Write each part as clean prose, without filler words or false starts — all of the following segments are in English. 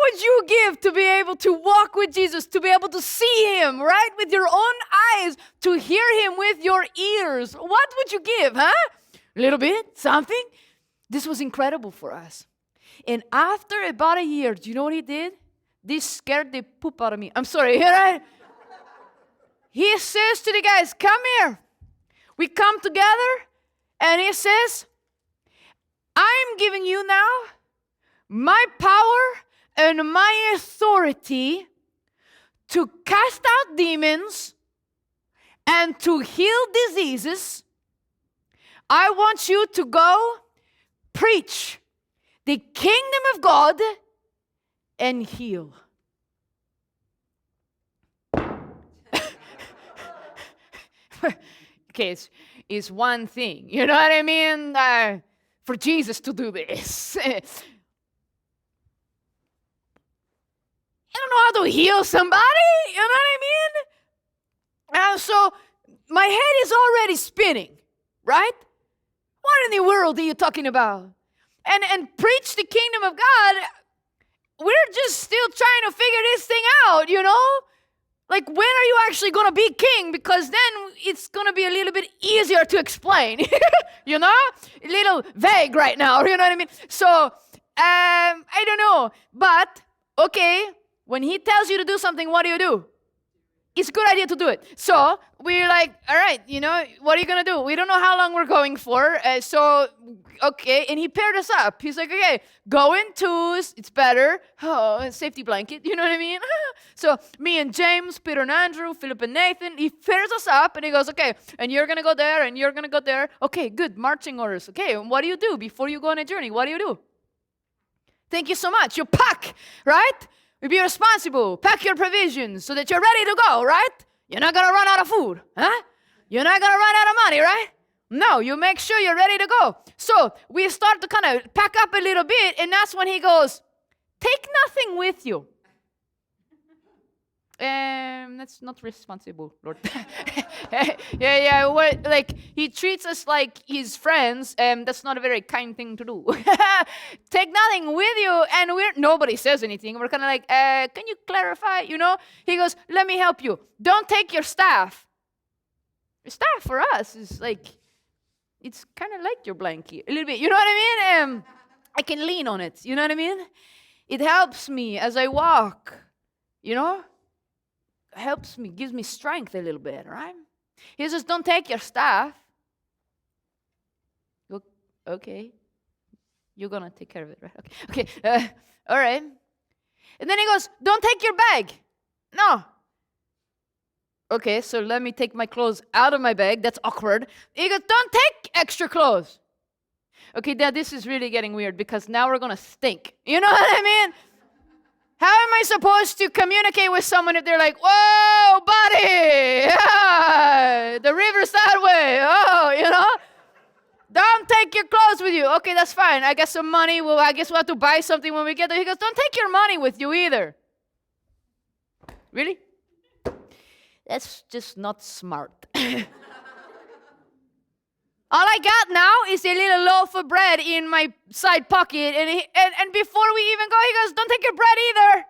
would you give to be able to walk with Jesus, to be able to see him, right, with your own eyes, to hear him with your ears? What would you give, huh? A little bit? Something? This was incredible for us. And after about a year, do you know what he did? This scared the poop out of me. I'm sorry, right? He says to the guys, come here. We come together, and he says, I'm giving you now my power and my authority to cast out demons and to heal diseases. I want you to go preach the kingdom of God and heal. Okay, it's one thing, you know what I mean? For Jesus to do this. I don't know how to heal somebody, you know what I mean? And so my head is already spinning, right? What in the world are you talking about? And preach the kingdom of God, we're just still trying to figure this thing out, you know? Like, when are you actually going to be king? Because then it's going to be a little bit easier to explain, you know? A little vague right now, you know what I mean? So, I don't know. But, okay, when he tells you to do something, what do? It's a good idea to do it. So we're like, all right, you know, what are you going to do? We don't know how long we're going for. Okay. And he paired us up. He's like, okay, go in twos. It's better. Oh, safety blanket. You know what I mean? So me and James, Peter and Andrew, Philip and Nathan, he pairs us up and he goes, okay, and you're going to go there and you're going to go there. Okay, good. Marching orders. Okay. And what do you do before you go on a journey? What do? Thank you so much. You pack, right? Be responsible. Pack your provisions so that you're ready to go, right? You're not going to run out of food, huh? You're not going to run out of money, right? No, you make sure you're ready to go. So we start to kind of pack up a little bit, and that's when he goes, take nothing with you. That's not responsible, Lord. Like, he treats us like his friends, and that's not a very kind thing to do. Take nothing with you, and nobody says anything. We're kind of like, can you clarify, you know? He goes, let me help you. Don't take your staff. Your staff for us is like, it's kind of like your blanket, a little bit. You know what I mean? I can lean on it. You know what I mean? It helps me as I walk, you know? Helps me, gives me strength a little bit, right? He says, don't take your staff. Okay. You're going to take care of it, right? Okay. All right. And then he goes, don't take your bag. No. Okay, so let me take my clothes out of my bag. That's awkward. He goes, don't take extra clothes. Okay, Dad, this is really getting weird because now we're going to stink. You know what I mean? How am I supposed to communicate with someone if they're like, whoa, buddy, yeah, the river's that way, oh, you know? Don't take your clothes with you. Okay, that's fine. I got some money. Well, I guess we'll have to buy something when we get there. He goes, don't take your money with you either. Really? That's just not smart. All I got now is a little loaf of bread in my side pocket. And before we even go, he goes, don't take your bread either.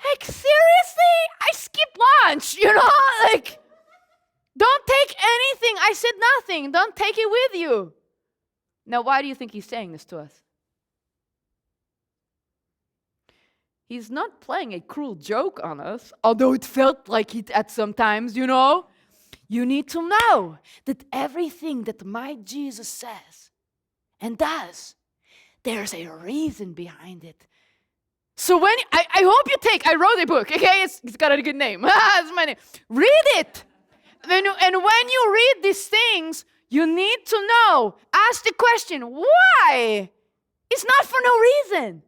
Like, seriously? I skipped lunch, you know? Like, don't take anything. I said nothing. Don't take it with you. Now, why do you think he's saying this to us? He's not playing a cruel joke on us, although it felt like it at some times, you know? You need to know that everything that my Jesus says and does, there's a reason behind it. So when, I hope you I wrote a book, okay? It's got a good name. It's my name. Read it. And when you read these things, you need to know. Ask the question, why? It's not for no reason.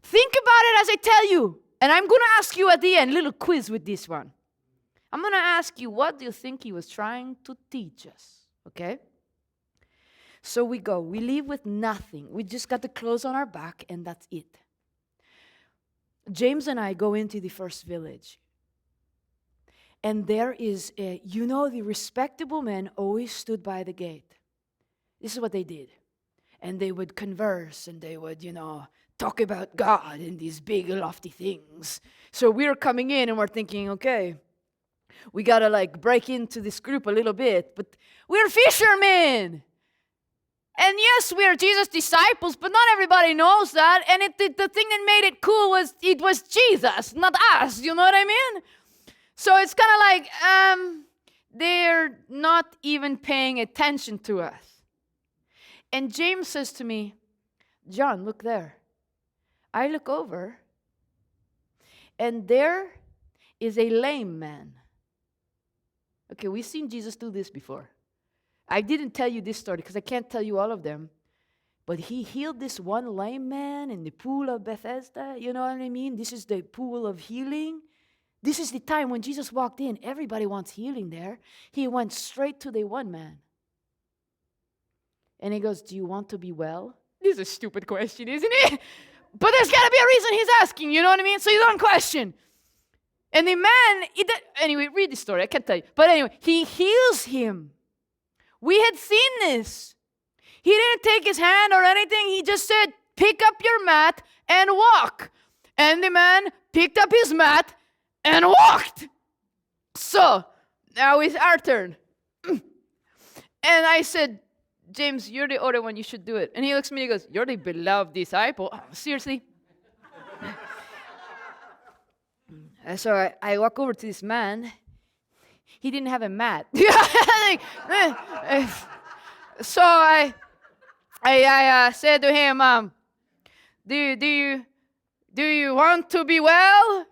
Think about it as I tell you. And I'm going to ask you at the end, a little quiz with this one. I'm going to ask you, what do you think he was trying to teach us? Okay? So we leave with nothing. We just got the clothes on our back, and that's it. James and I go into the first village. And there is, the respectable men always stood by the gate. This is what they did. and they would converse, and they would, talk about God and these big, lofty things. So we're coming in and we're thinking, okay, we got to break into this group a little bit, but we're fishermen. And yes, we are Jesus' disciples, but not everybody knows that. And the thing that made it cool was it was Jesus, not us. You know what I mean? So it's kind of they're not even paying attention to us. And James says to me, John, look there. I look over, and there is a lame man. Okay, we've seen Jesus do this before. I didn't tell you this story because I can't tell you all of them. But he healed this one lame man in the pool of Bethesda. You know what I mean? This is the pool of healing. This is the time when Jesus walked in. Everybody wants healing there. He went straight to the one man. And he goes, do you want to be well? This is a stupid question, isn't it? But there's got to be a reason he's asking. You know what I mean? So you don't question. And the man, anyway, read the story. I can't tell you. But anyway, he heals him. We had seen this. He didn't take his hand or anything. He just said, pick up your mat and walk. And the man picked up his mat and walked. So, now it's our turn. And I said, James, you're the other one. You should do it. And he looks at me and he goes, you're the beloved disciple. Oh, seriously? So I walk over to this man. He didn't have a mat. So I said to him, do you want to be well?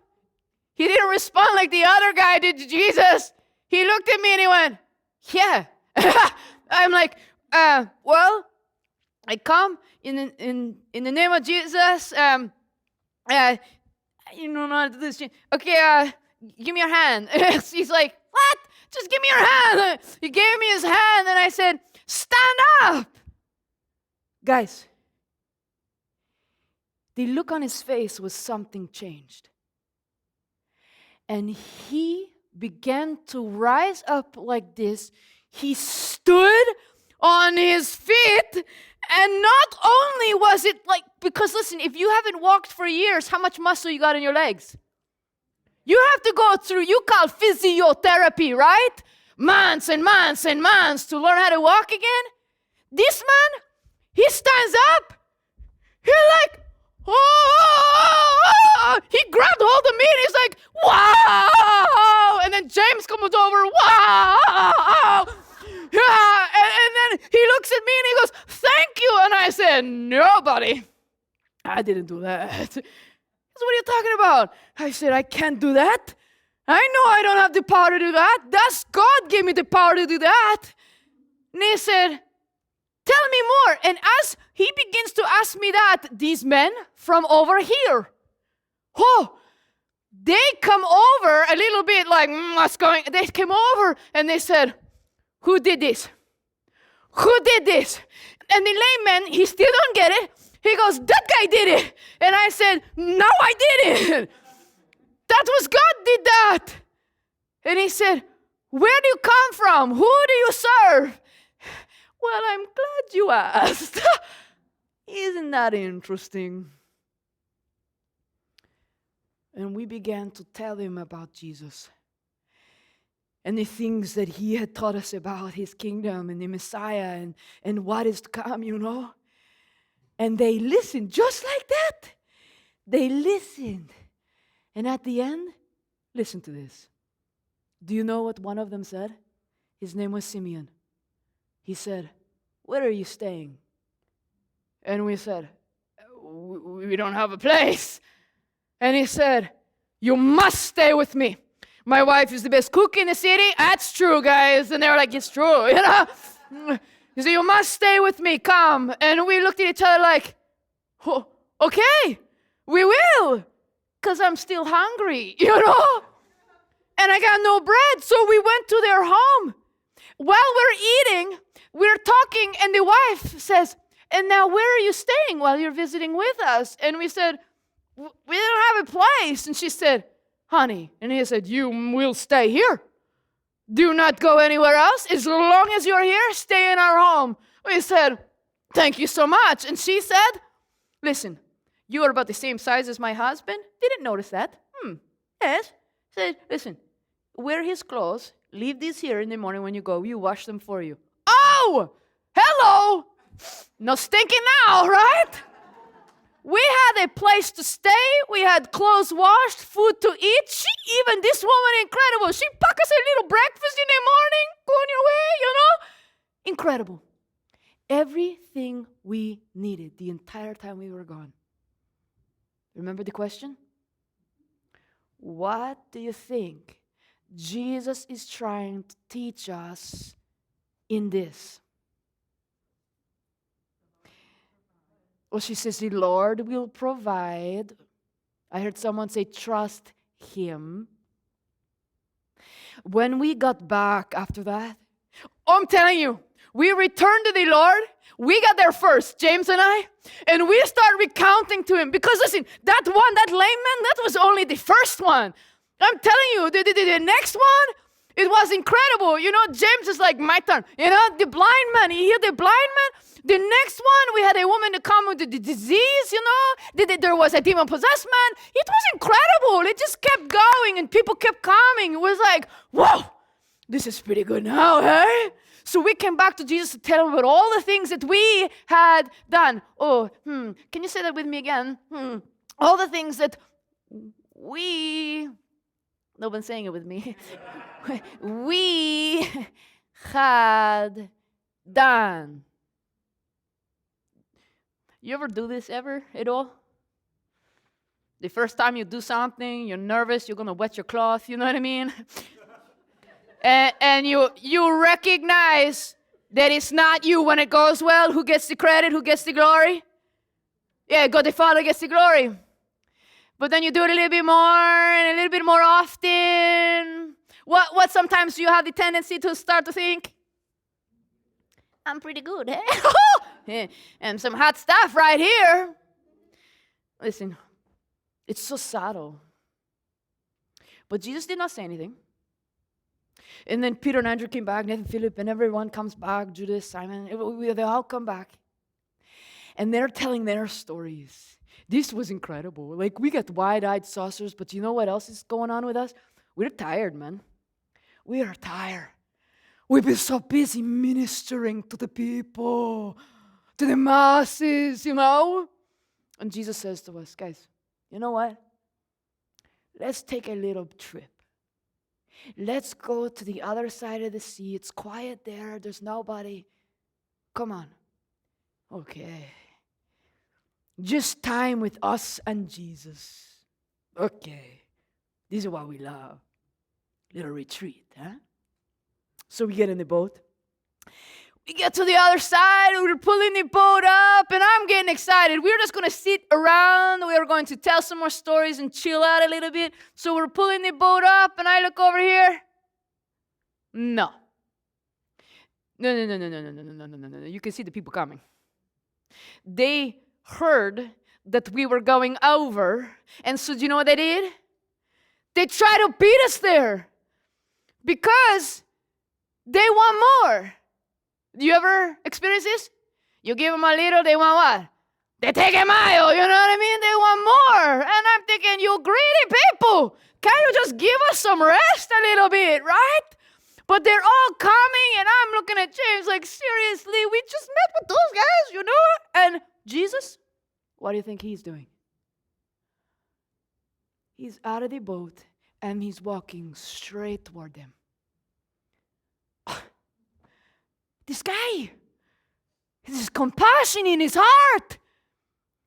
He didn't respond like the other guy did to Jesus. He looked at me and he went, yeah. I'm like, well, I come in the name of Jesus. You don't know how to do this. Okay, give me your hand. He's like, what? Just give me your hand. He gave me his hand, and I said, stand up. Guys, the look on his face was something changed. And he began to rise up like this. He stood on his feet. And not only was it because listen, if you haven't walked for years, how much muscle you got in your legs? You have to go through, you call physiotherapy, right? Months and months and months to learn how to walk again. This man, he stands up. He's like, oh, he grabbed hold of me and he's like, wow. And then James comes over, wow. Yeah, and then he looks at me and he goes, thank you. And I said, nobody. I didn't do that. He said, what are you talking about? I said, I can't do that. I know I don't have the power to do that. That's God gave me the power to do that. And he said, tell me more. And as he begins to ask me that, these men from over here, they come over a little bit like, what's going on? They came over and they said, who did this? Who did this? And the lame man, he still don't get it. He goes, that guy did it. And I said, no, I didn't. That was God did that. And he said, where do you come from? Who do you serve? Well, I'm glad you asked. Isn't that interesting? And we began to tell him about Jesus. And the things that he had taught us about his kingdom and the Messiah and what is to come, And they listened just like that. They listened. And at the end, listen to this. Do you know what one of them said? His name was Simeon. He said, where are you staying? And we said, we don't have a place. And he said, you must stay with me. My wife is the best cook in the city. That's true, guys. And they were like, it's true, He said, you must stay with me. Come. And we looked at each other like, oh, okay, we will. Because I'm still hungry, And I got no bread. So we went to their home. While we're eating, we're talking, and the wife says, and now where are you staying while you're visiting with us? And we said, we don't have a place. And she said, honey. And he said, you will stay here. Do not go anywhere else. As long as you're here, stay in our home. We said, Thank you so much. And she said, listen, you are about the same size as my husband. Didn't notice that. Yes. Said, listen, wear his clothes. Leave these here in the morning when you go. You wash them for you. Oh, hello. No stinking now, right? We had a place to stay. We had clothes washed, food to eat. Even this woman, incredible. She packed us a little breakfast in the morning. Go on your way, Incredible. Everything we needed the entire time we were gone. Remember the question? What do you think Jesus is trying to teach us in this? Well, she says, the Lord will provide. I heard someone say, trust Him. When we got back after that, I'm telling you, we returned to the Lord. We got there first, James and I, and we start recounting to Him. Because listen, that lame man, that was only the first one. I'm telling you, the next one, it was incredible. James is like, my turn. The blind man, you hear the blind man? The next one, we had a woman to come with the disease, There was a demon-possessed man. It was incredible. It just kept going, and people kept coming. It was like, whoa, this is pretty good now, hey? So we came back to Jesus to tell him about all the things that we had done. Can you say that with me again? All the things that no one's saying it with me. We had done. You ever do this at all? The first time you do something, you're nervous, you're going to wet your cloth, you know what I mean? and you recognize that it's not you when it goes well. Who gets the credit? Who gets the glory? Yeah, God the Father gets the glory. But then you do it a little bit more and a little bit more often. What sometimes you have the tendency to start to think, I'm pretty good, eh? And some hot stuff right here. Listen, it's so subtle. But Jesus did not say anything. And then Peter and Andrew came back, Nathan, Philip, and everyone comes back, Judas, Simon, they all come back. And they're telling their stories. This was incredible. Like, we got wide-eyed saucers, but you know what else is going on with us? We're tired, man. We are tired. We've been so busy ministering to the people, to the masses, And Jesus says to us, guys, you know what? Let's take a little trip. Let's go to the other side of the sea. It's quiet there. There's nobody. Come on. Okay. Just time with us and Jesus. Okay. This is what we love. Little retreat, huh? So we get in the boat. We get to the other side. We're pulling the boat up, and I'm getting excited. We're just going to sit around. We're going to tell some more stories and chill out a little bit. So we're pulling the boat up, and I look over here. No. No. You can see the people coming. They heard that we were going over, and so do you know what they did? They tried to beat us there because they want more. Do you ever experience this? You give them a little, they want what? They take a mile, you know what I mean? They want more. And I'm thinking, you greedy people, can you just give us some rest a little bit, right? But they're all coming, and I'm looking at James like, seriously, we just met with those guys, And Jesus, what do you think he's doing? He's out of the boat, and he's walking straight toward them. This guy, there's compassion in his heart.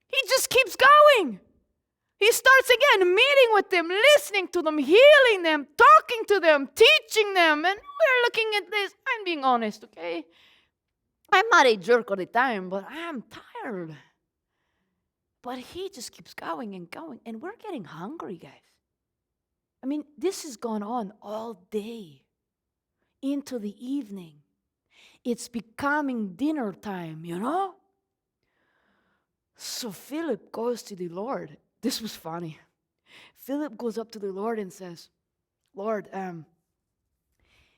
He just keeps going. He starts again meeting with them, listening to them, healing them, talking to them, teaching them. And we're looking at this. I'm being honest, okay? I'm not a jerk all the time, but I'm tired. But he just keeps going and going. And we're getting hungry, guys. I mean, this has gone on all day into the evening. It's becoming dinner time, So Philip goes to the Lord. This was funny. Philip goes up to the Lord and says, Lord,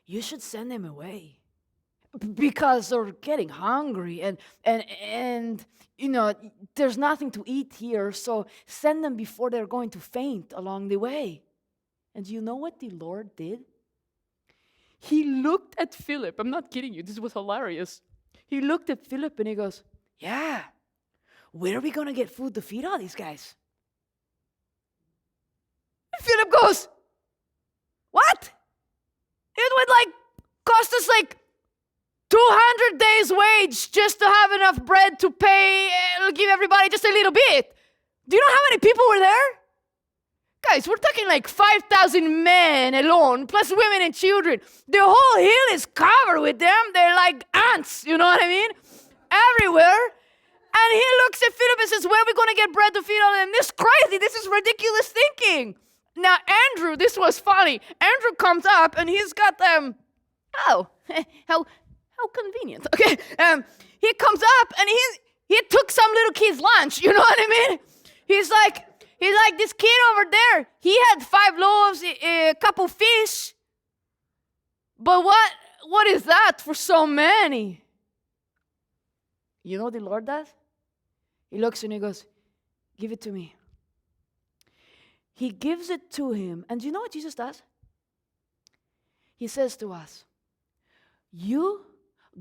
you should send them away. because they're getting hungry and there's nothing to eat here, so send them before they're going to faint along the way. And you know what the Lord did? He looked at Philip. I'm not kidding you. This was hilarious. He looked at Philip and he goes, yeah, where are we going to get food to feed all these guys? And Philip goes, what? It would cost us 200 days wage just to have enough bread to pay, give everybody just a little bit. Do you know how many people were there? Guys, we're talking 5,000 men alone, plus women and children. The whole hill is covered with them. They're like ants, you know what I mean? Everywhere. And he looks at Philip and says, where are we going to get bread to feed all of them? This is crazy. This is ridiculous thinking. Now, Andrew, this was funny. Andrew comes up and he's got how convenient. Okay. He comes up and he took some little kid's lunch. You know what I mean? He's like this kid over there. He had 5 loaves, a couple fish. But what is that for so many? You know what the Lord does? He looks and he goes, give it to me. He gives it to him. And do you know what Jesus does? He says to us, you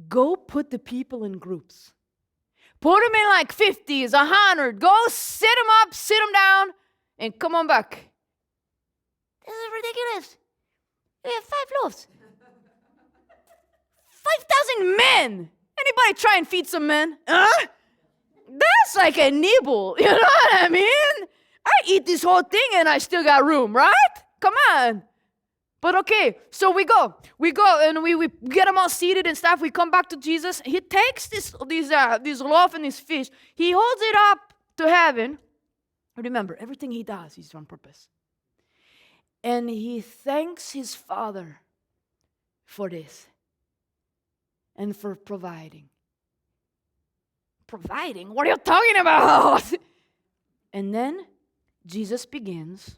go put the people in groups. Put them in 50s, 100. Go sit them up, sit them down, and come on back. This is ridiculous. We have 5 loaves. 5,000 men. Anybody try and feed some men? Huh? That's like a nibble. You know what I mean? I eat this whole thing and I still got room, right? Come on. But okay, so we go and we get them all seated and stuff. We come back to Jesus. He takes this loaf and this fish. He holds it up to heaven. Remember, everything he does, he's on purpose. And he thanks his Father for this and for providing. Providing? What are you talking about? And then Jesus begins.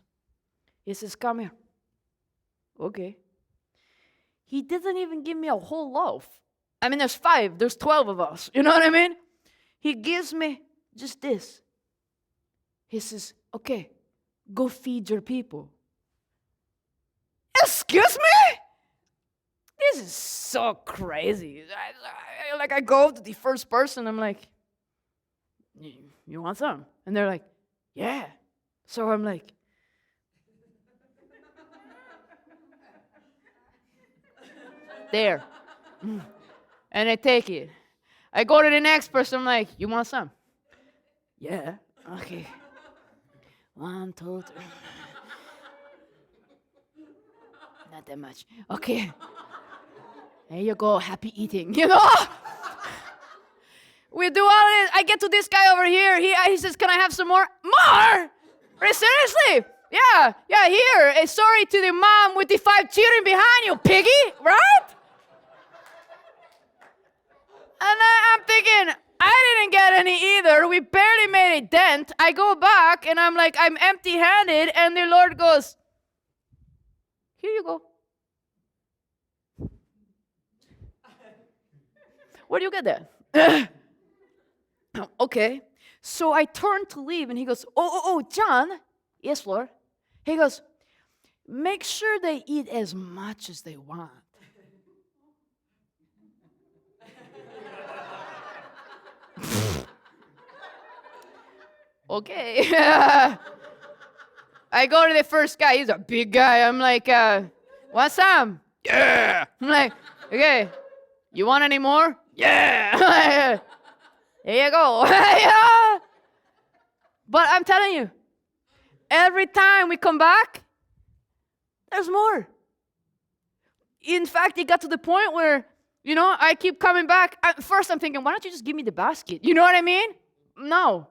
He says, come here. Okay. He didn't even give me a whole loaf. I mean, there's 5, there's 12 of us. You know what I mean? He gives me just this. He says, okay, go feed your people. Excuse me? This is so crazy. I go to the first person, I'm like, you want some? And they're like, yeah. So I'm like, there. And I take it. I go to the next person, I'm like, you want some? Yeah. Okay. 1, 2, 3. Not that much. Okay. There you go. Happy eating. You know? We do all this. I get to this guy over here. He says, can I have some more? More? Seriously? Yeah, here. Sorry to the mom with the 5 children behind you, piggy, right? And I'm thinking, I didn't get any either. We barely made a dent. I go back and I'm like, I'm empty-handed. And the Lord goes, here you go. Where do you get that? Okay. So I turn to leave and he goes, oh, John. Yes, Lord. He goes, make sure they eat as much as they want. Okay. I go to the first guy. He's a big guy. I'm like, want some? Yeah. I'm like, okay. You want any more? Yeah. Here you go. Yeah. But I'm telling you, every time we come back, there's more. In fact, it got to the point where, I keep coming back. First, I'm thinking, why don't you just give me the basket? You know what I mean? No.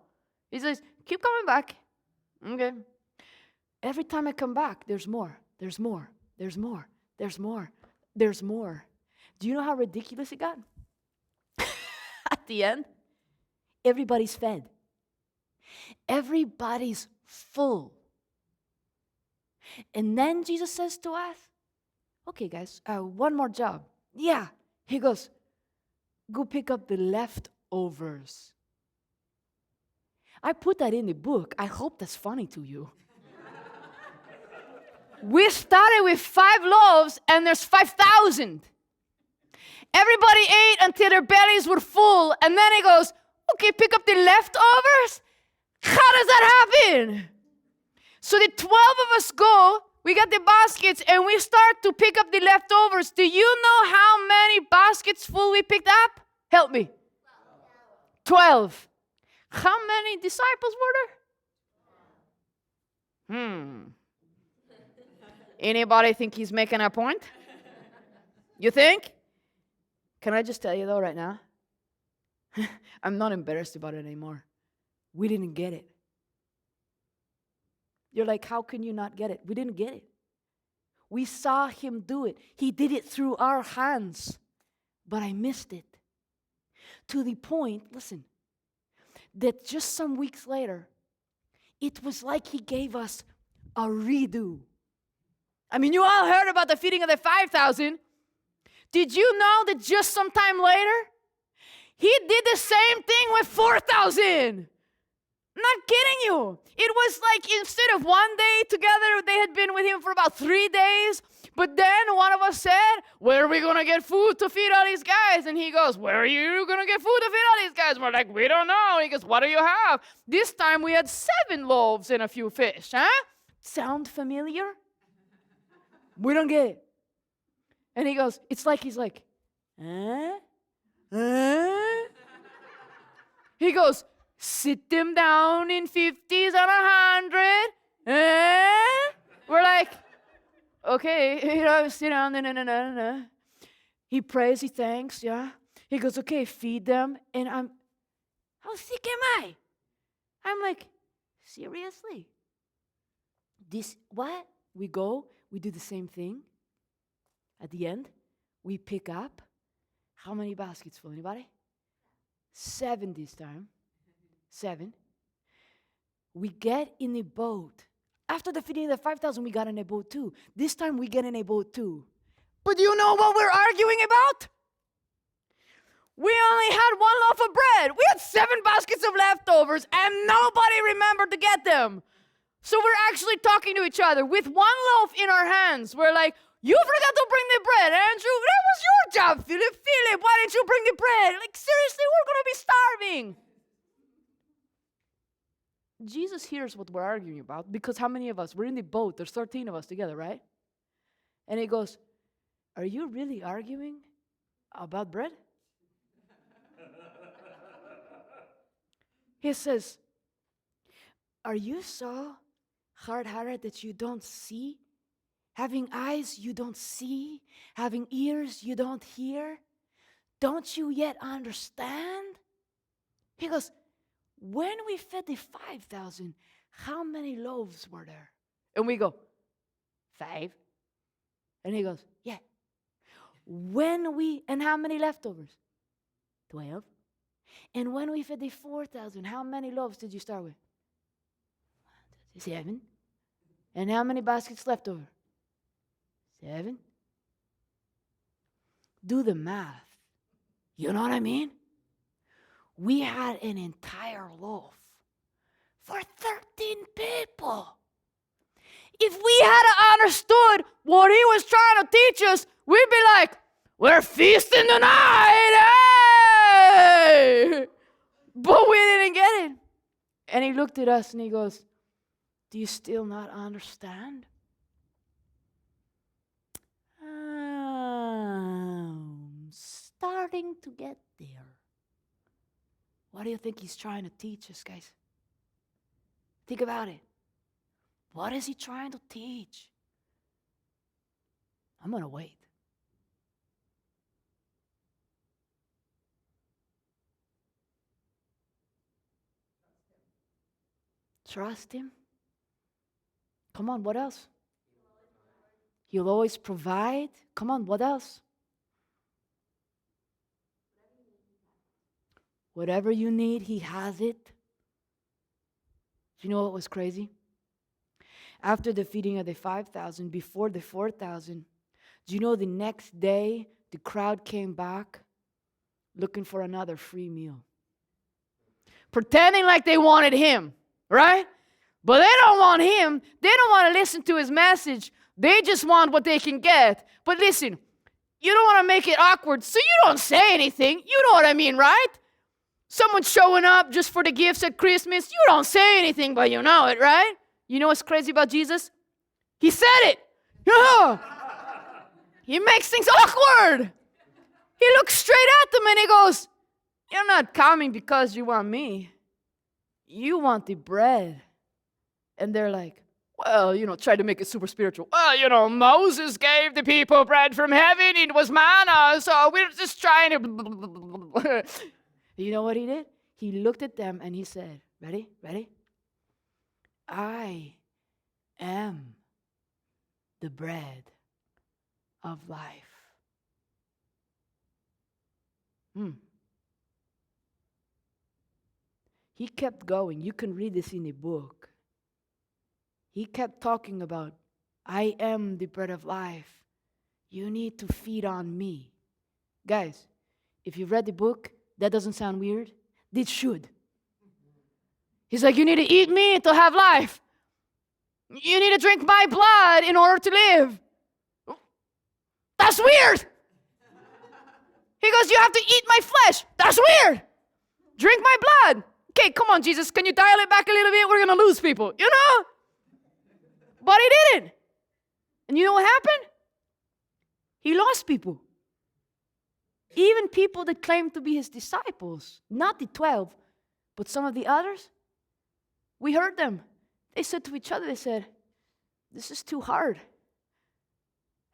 He says, keep coming back. Okay. Every time I come back, there's more. There's more. There's more. There's more. There's more. Do you know how ridiculous it got? At the end, everybody's fed. Everybody's full. And then Jesus says to us, okay, guys, one more job. Yeah. He goes, go pick up the leftovers. I put that in the book. I hope that's funny to you. We started with 5 loaves and there's 5,000. Everybody ate until their bellies were full, and then he goes, okay, pick up the leftovers? How does that happen? So the 12 of us go, we got the baskets, and we start to pick up the leftovers. Do you know how many baskets full we picked up? Help me. 12. How many disciples were there? Anybody think he's making a point? You think? Can I just tell you though right now? I'm not embarrassed about it anymore. We didn't get it. You're like, how can you not get it? We didn't get it. We saw him do it. He did it through our hands. But I missed it. To the point, listen, that just some weeks later, it was like he gave us a redo. I mean, you all heard about the feeding of the 5,000. Did you know that just some time later, he did the same thing with 4,000? Not kidding you. It was like instead of one day together, they had been with him for about 3 days. But then one of us said, where are we going to get food to feed all these guys? And he goes, where are you going to get food to feed all these guys? We're like, we don't know. He goes, what do you have? This time we had 7 loaves and a few fish. Huh? Sound familiar? We don't get it. And he goes, it's like he's like, huh? Huh? He goes, sit them down in 50s and 100. We're like, okay, sit down. No. He prays, he thanks, yeah. He goes, okay, feed them. And how sick am I? I'm like, seriously? What? We go, we do the same thing. At the end, we pick up. How many baskets full? Anybody? 7 this time. 7. We get in a boat. After the feeding of the 5,000, we got in a boat too. This time we get in a boat too. But do you know what we're arguing about? We only had 1 loaf of bread. We had 7 baskets of leftovers, and nobody remembered to get them. So we're actually talking to each other with 1 loaf in our hands. We're like, you forgot to bring the bread, Andrew. That was your job, Philip. Philip, why didn't you bring the bread? Like, seriously, we're going to be starving. Jesus hears what we're arguing about, because how many of us? We're in the boat. There's 13 of us together, right? And he goes, are you really arguing about bread? He says, are you so hard-hearted that you don't see? Having eyes you don't see, having ears you don't hear, don't you yet understand? He goes, when we fed the 5,000, how many loaves were there? And we go, 5. And he goes, yeah. And how many leftovers? 12. And when we fed the 4,000, how many loaves did you start with? 7. And how many baskets left over? 7. Do the math. You know what I mean? We had an entire loaf for 13 people. If we had understood what he was trying to teach us, we'd be like, we're feasting tonight. Hey! But we didn't get it. And he looked at us and he goes, do you still not understand? I'm starting to get there. What do you think he's trying to teach us, guys? Think about it. What is he trying to teach? I'm going to wait. Trust him. Come on, what else? He'll always provide. Come on, what else? Whatever you need, he has it. Do you know what was crazy? After the feeding of the 5,000, before the 4,000, do you know the next day the crowd came back looking for another free meal. Pretending like they wanted him, right? But they don't want him. They don't want to listen to his message. They just want what they can get. But listen, you don't want to make it awkward, so you don't say anything. You know what I mean, right? Someone showing up just for the gifts at Christmas, you don't say anything, but you know it, right? You know what's crazy about Jesus? He said it. Yeah. He makes things awkward. He looks straight at them and he goes, you're not coming because you want me. You want the bread. And they're like, well, try to make it super spiritual. Well, Moses gave the people bread from heaven. It was manna, so we're just trying to... You know what he did? He looked at them and he said, ready? I am the bread of life. He kept going. You can read this in the book. He kept talking about, I am the bread of life. You need to feed on me. Guys, if you've read the book, that doesn't sound weird. It should. He's like, you need to eat me to have life. You need to drink my blood in order to live. That's weird. He goes, you have to eat my flesh. That's weird. Drink my blood. Okay, come on, Jesus. Can you dial it back a little bit? We're going to lose people, But he didn't. And you know what happened? He lost people. Even people that claimed to be his disciples. Not the 12, but some of the others. We heard them. They said to each other, they said, this is too hard.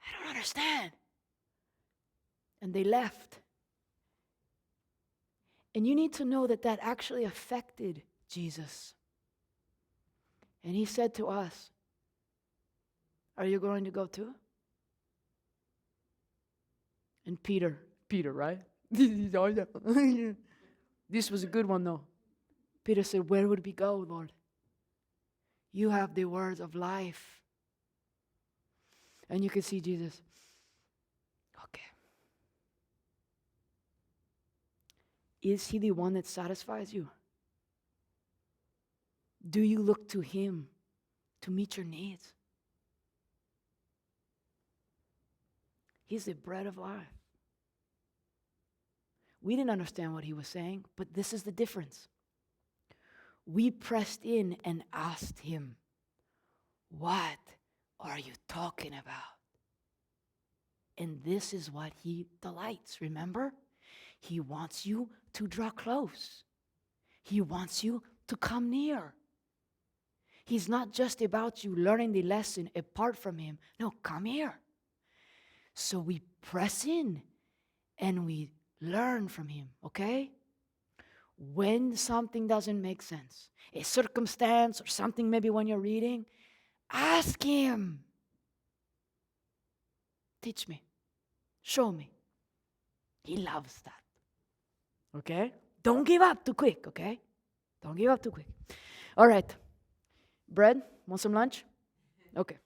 I don't understand. And they left. And you need to know that that actually affected Jesus. And he said to us, are you going to go too? And Peter, right? This was a good one though. Peter said, where would we go, Lord? You have the words of life. And you can see Jesus. Okay. Is he the one that satisfies you? Do you look to him to meet your needs? He's the bread of life. We didn't understand what he was saying, but this is the difference. We pressed in and asked him, what are you talking about? And this is what he delights, remember? He wants you to draw close. He wants you to come near. He's not just about you learning the lesson apart from him. No, come here. So we press in and we learn from him, okay? When something doesn't make sense, a circumstance or something maybe when you're reading, ask him. Teach me. Show me. He loves that. Okay? Don't give up too quick, okay? Don't give up too quick. All right. Bread? Want some lunch? Okay.